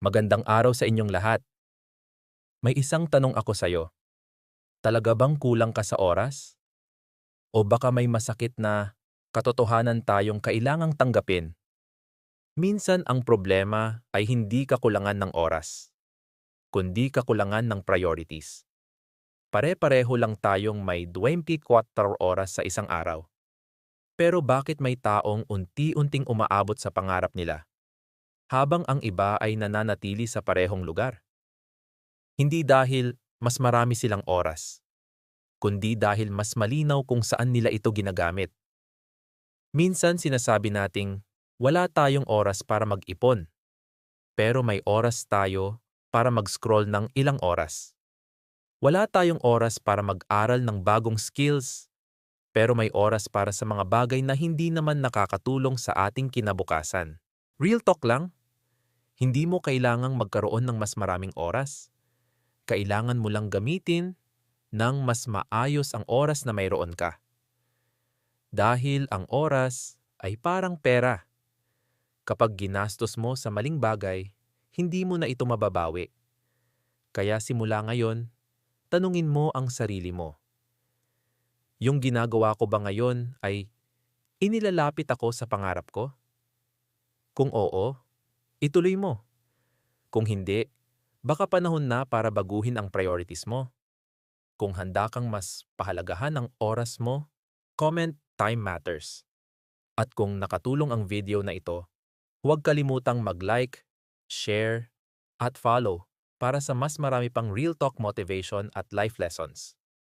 Magandang araw sa inyong lahat. May isang tanong ako sa'yo. Talaga bang kulang ka sa oras? O baka may masakit na katotohanan tayong kailangang tanggapin? Minsan ang problema ay hindi kakulangan ng oras, kundi kakulangan ng priorities. Pare-pareho lang tayong may 24 oras sa isang araw. Pero bakit may taong unti-unting umaabot sa pangarap nila, habang ang iba ay nananatili sa parehong lugar? Hindi dahil mas marami silang oras, kundi dahil mas malinaw kung saan nila ito ginagamit. Minsan sinasabi nating wala tayong oras para mag-ipon, pero may oras tayo para mag-scroll ng ilang oras. Wala tayong oras para mag-aral ng bagong skills, pero may oras para sa mga bagay na hindi naman nakakatulong sa ating kinabukasan. Real talk lang, hindi mo kailangang magkaroon ng mas maraming oras. Kailangan mo lang gamitin ng mas maayos ang oras na mayroon ka. Dahil ang oras ay parang pera. Kapag ginastos mo sa maling bagay, hindi mo na ito mababawi. Kaya simula ngayon, tanungin mo ang sarili mo. Yung ginagawa ko ba ngayon ay inilalapit ako sa pangarap ko? Kung oo, ituloy mo. Kung hindi, baka panahon na para baguhin ang priorities mo. Kung handa kang mas pahalagahan ang oras mo, comment time matters. At kung nakatulong ang video na ito, huwag kalimutang mag-like, share, at follow para sa mas marami pang real talk motivation at life lessons.